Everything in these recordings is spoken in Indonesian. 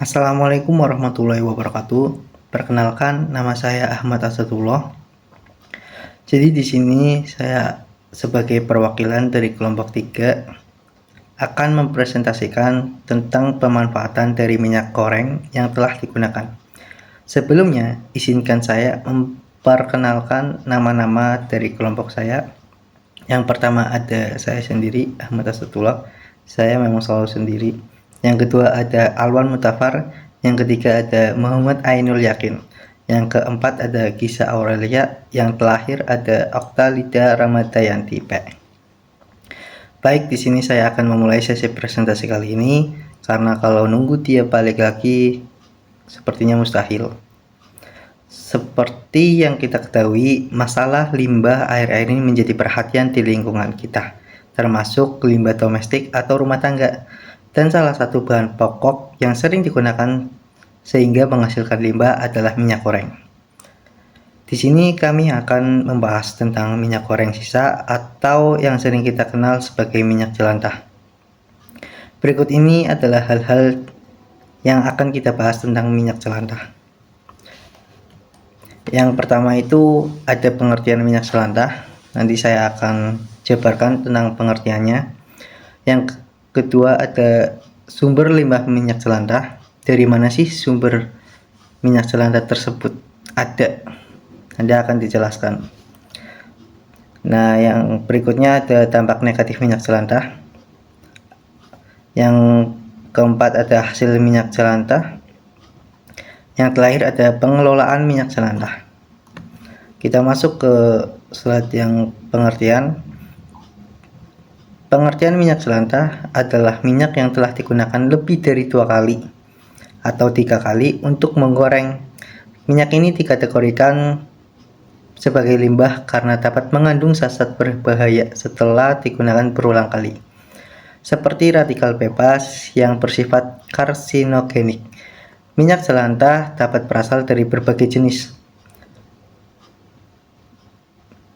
Assalamualaikum warahmatullahi wabarakatuh. Perkenalkan, nama saya Ahmad Asadullah. Jadi di sini saya sebagai perwakilan dari kelompok 3 akan mempresentasikan tentang pemanfaatan dari minyak goreng yang telah digunakan. Sebelumnya, izinkan saya memperkenalkan nama-nama dari kelompok saya. Yang pertama ada saya sendiri, Ahmad Asadullah. Saya memang selalu sendiri. Yang kedua ada Alwan Mutafar. Yang ketiga ada Muhammad Ainul Yakin. Yang keempat ada Gisa Aurelia. Yang terakhir ada Oktalida Ramadayanti P. Baik, di sini saya akan memulai sesi presentasi kali ini karena kalau nunggu dia balik lagi sepertinya mustahil. Seperti yang kita ketahui, masalah limbah air-air ini menjadi perhatian di lingkungan kita, termasuk limbah domestik atau rumah tangga. Dan salah satu bahan pokok yang sering digunakan sehingga menghasilkan limbah adalah minyak goreng. Di sini kami akan membahas tentang minyak goreng sisa atau yang sering kita kenal sebagai minyak jelantah. Berikut ini adalah hal-hal yang akan kita bahas tentang minyak jelantah. Yang pertama itu ada pengertian minyak jelantah. Nanti saya akan jabarkan tentang pengertiannya. Yang kedua ada sumber limbah minyak jelantah. Dari mana sih sumber minyak jelantah tersebut ada? Anda akan dijelaskan. Nah, yang berikutnya ada dampak negatif minyak jelantah. Yang keempat ada hasil minyak jelantah. Yang terakhir ada pengelolaan minyak jelantah. Kita masuk ke slide yang pengertian. Pengertian minyak jelantah adalah minyak yang telah digunakan lebih dari 2 kali atau 3 kali untuk menggoreng. Minyak ini dikategorikan sebagai limbah karena dapat mengandung zat berbahaya setelah digunakan berulang kali, seperti radikal bebas yang bersifat karsinogenik. Minyak jelantah dapat berasal dari berbagai jenis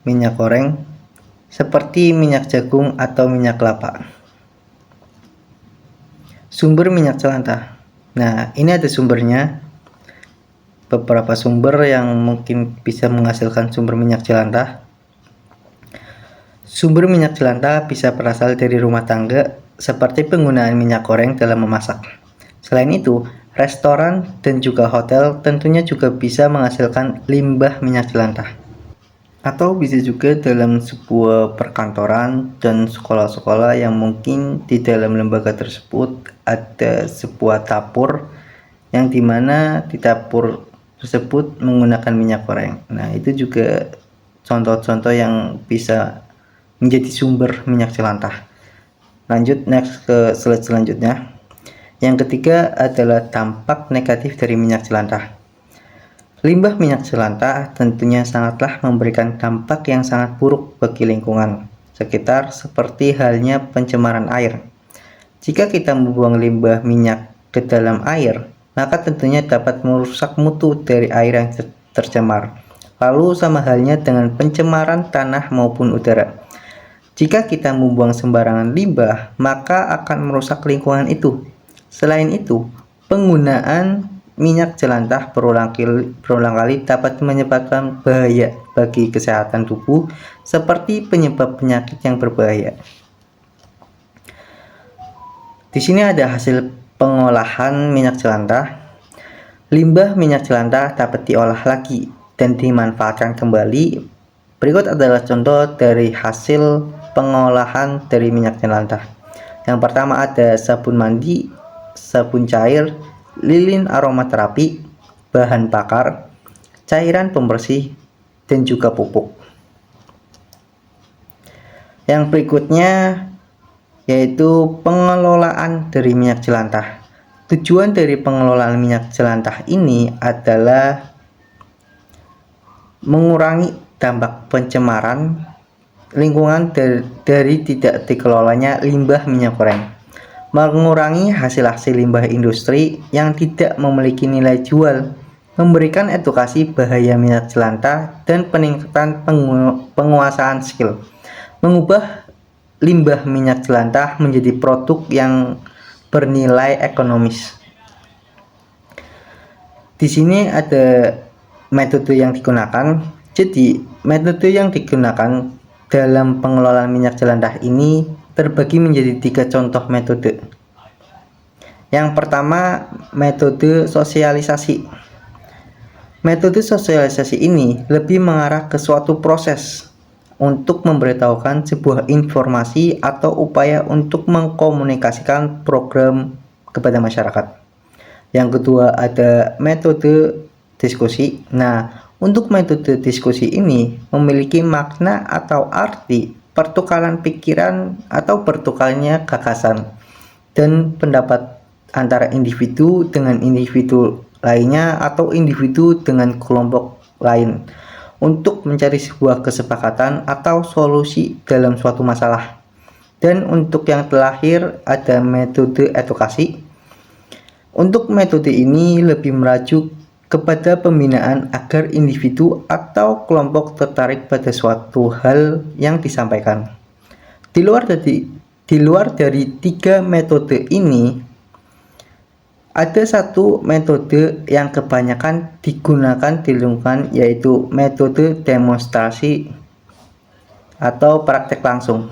minyak goreng, seperti minyak jagung atau minyak kelapa. Sumber minyak jelantah. Nah, ini ada sumbernya. Beberapa sumber yang mungkin bisa menghasilkan sumber minyak jelantah. Sumber minyak jelantah bisa berasal dari rumah tangga, seperti penggunaan minyak goreng dalam memasak. Selain itu, restoran dan juga hotel tentunya juga bisa menghasilkan limbah minyak jelantah. Atau bisa juga dalam sebuah perkantoran dan sekolah-sekolah yang mungkin di dalam lembaga tersebut ada sebuah dapur yang dimana di dapur tersebut menggunakan minyak goreng. Nah, itu juga contoh-contoh yang bisa menjadi sumber minyak jelantah. Lanjut next ke slide selanjutnya. Yang ketiga adalah dampak negatif dari minyak jelantah. Limbah minyak jelantah tentunya sangatlah memberikan dampak yang sangat buruk bagi lingkungan sekitar, seperti halnya pencemaran air. Jika kita membuang limbah minyak ke dalam air, maka tentunya dapat merusak mutu dari air yang tercemar. Lalu sama halnya dengan pencemaran tanah maupun udara. Jika kita membuang sembarangan limbah, maka akan merusak lingkungan itu. Selain itu, penggunaan minyak jelantah berulang kali dapat menyebabkan bahaya bagi kesehatan tubuh, seperti penyebab penyakit yang berbahaya. Di sini ada hasil pengolahan minyak jelantah. Limbah minyak jelantah dapat diolah lagi dan dimanfaatkan kembali. Berikut adalah contoh dari hasil pengolahan dari minyak jelantah. Yang pertama ada sabun mandi, sabun cair, lilin aromaterapi, bahan bakar, cairan pembersih, dan juga pupuk. Yang berikutnya yaitu pengelolaan dari minyak jelantah. Tujuan dari pengelolaan minyak jelantah ini adalah mengurangi dampak pencemaran lingkungan dari tidak dikelolanya limbah minyak goreng, mengurangi hasil-hasil limbah industri yang tidak memiliki nilai jual, memberikan edukasi bahaya minyak jelantah, dan peningkatan penguasaan skill, mengubah limbah minyak jelantah menjadi produk yang bernilai ekonomis. Di sini ada metode yang digunakan. Jadi, metode yang digunakan dalam pengelolaan minyak jelantah ini terbagi menjadi 3 contoh metode. Yang pertama, metode sosialisasi. Metode sosialisasi ini lebih mengarah ke suatu proses untuk memberitahukan sebuah informasi atau upaya untuk mengkomunikasikan program kepada masyarakat. Yang kedua, ada metode diskusi. Nah, untuk metode diskusi ini memiliki makna atau arti pertukaran pikiran atau bertukarnya gagasan dan pendapat antara individu dengan individu lainnya atau individu dengan kelompok lain untuk mencari sebuah kesepakatan atau solusi dalam suatu masalah. Dan untuk yang terakhir ada metode edukasi. Untuk metode ini lebih merujuk kepada pembinaan agar individu atau kelompok tertarik pada suatu hal yang disampaikan. Di luar dari 3 metode ini, ada satu metode yang kebanyakan digunakan di lingkungan, yaitu metode demonstrasi atau praktek langsung.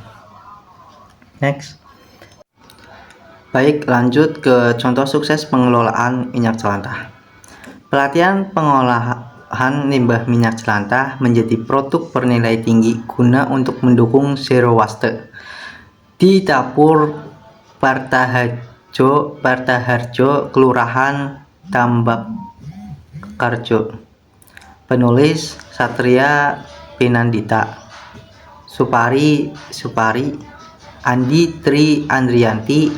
Next. Baik, lanjut ke contoh sukses pengelolaan minyak jelantah. Pelatihan pengolahan limbah minyak jelantah menjadi produk bernilai tinggi guna untuk mendukung zero waste di dapur Partaharjo, Kelurahan Tambakkarjo. Penulis Satria Pinandita, Supari, Andi Tri Andrianti,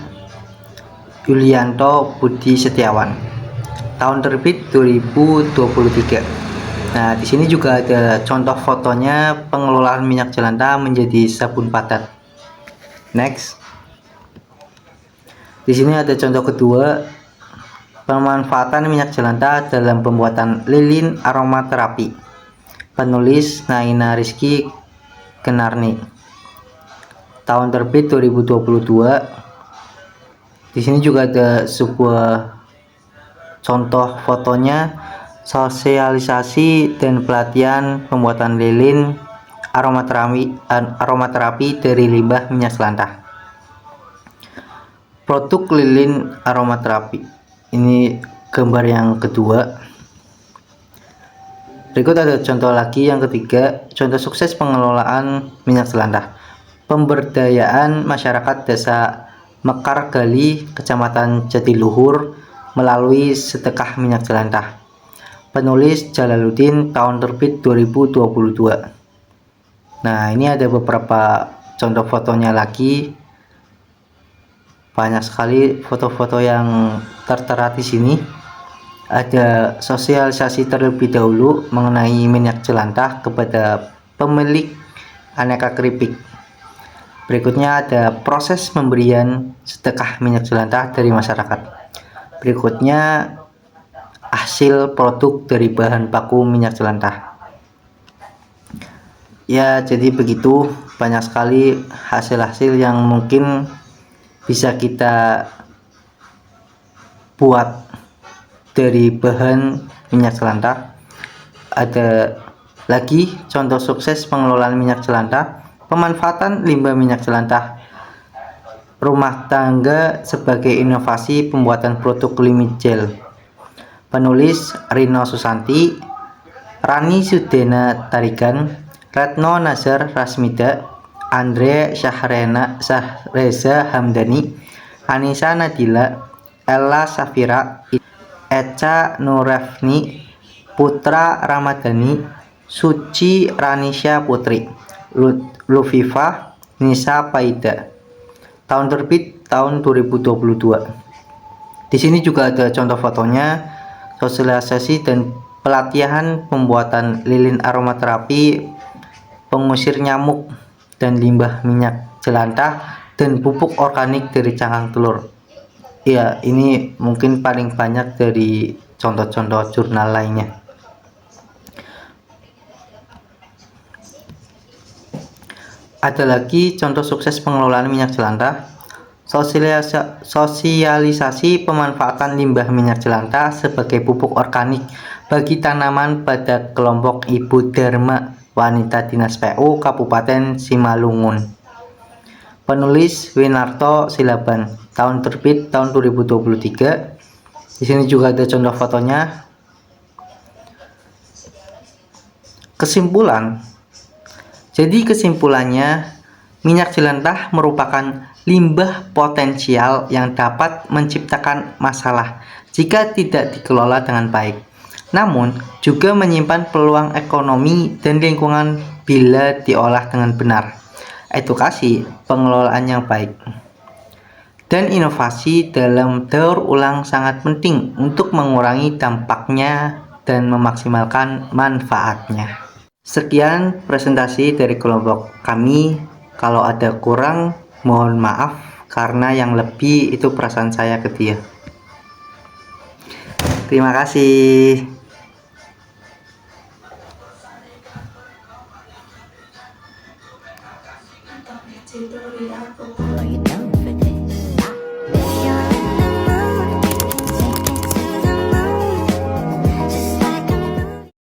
Yulianto Budi Setiawan. Tahun terbit 2023. Nah, di sini juga ada contoh fotonya pengelolaan minyak jelantah menjadi sabun padat. Next. Di sini ada contoh kedua, pemanfaatan minyak jelantah dalam pembuatan lilin aromaterapi. Penulis Naina Rizky Kenarni. Tahun terbit 2022. Di sini juga ada sebuah contoh fotonya, sosialisasi dan pelatihan pembuatan lilin aromaterapi dari limbah minyak jelantah. Produk lilin aromaterapi. Ini gambar yang kedua. Berikut ada contoh lagi yang ketiga, contoh sukses pengelolaan minyak jelantah. Pemberdayaan masyarakat Desa Mekargali, Kecamatan Jatiluhur melalui sedekah minyak jelantah. Penulis Jalaluddin, tahun terbit 2022. Nah, ini ada beberapa contoh fotonya lagi. Banyak sekali foto-foto yang tertera di sini. Ada sosialisasi terlebih dahulu mengenai minyak jelantah kepada pemilik aneka keripik. Berikutnya ada proses pemberian sedekah minyak jelantah dari masyarakat. Berikutnya hasil produk dari bahan baku minyak jelantah. Ya, jadi begitu, banyak sekali hasil-hasil yang mungkin bisa kita buat dari bahan minyak jelantah. Ada lagi contoh sukses pengelolaan minyak jelantah, pemanfaatan limbah minyak jelantah rumah tangga sebagai inovasi pembuatan produk limit gel. Penulis Rino Susanti, Rani Sudena Tarigan, Retno Nazar Rasmida, Andre Reza Hamdani, Anissa Nadila, Ella Safira, Eca Nurafni, Putra Ramadhani, Suci Ranisha Putri, Lufifa Nisa Paida. Tahun terbit tahun 2022. Di sini juga ada contoh fotonya, sosialisasi dan pelatihan pembuatan lilin aromaterapi pengusir nyamuk dan limbah minyak jelantah dan pupuk organik dari cangkang telur. Ya, ini mungkin paling banyak dari contoh-contoh jurnal lainnya. Ada lagi contoh sukses pengelolaan minyak jelantah, Sosialisasi pemanfaatan limbah minyak jelantah sebagai pupuk organik bagi tanaman pada kelompok Ibu Dharma Wanita Dinas PU Kabupaten Simalungun. Penulis Winarto Silaban. Tahun terbit tahun 2023. Di sini juga ada contoh fotonya. Kesimpulan. Jadi kesimpulannya, minyak jelantah merupakan limbah potensial yang dapat menciptakan masalah jika tidak dikelola dengan baik. Namun, juga menyimpan peluang ekonomi dan lingkungan bila diolah dengan benar. Edukasi pengelolaan yang baik dan inovasi dalam daur ulang sangat penting untuk mengurangi dampaknya dan memaksimalkan manfaatnya. Sekian presentasi dari kelompok kami. Kalau ada kurang, mohon maaf, karena yang lebih itu perasaan saya ke dia. Terima kasih.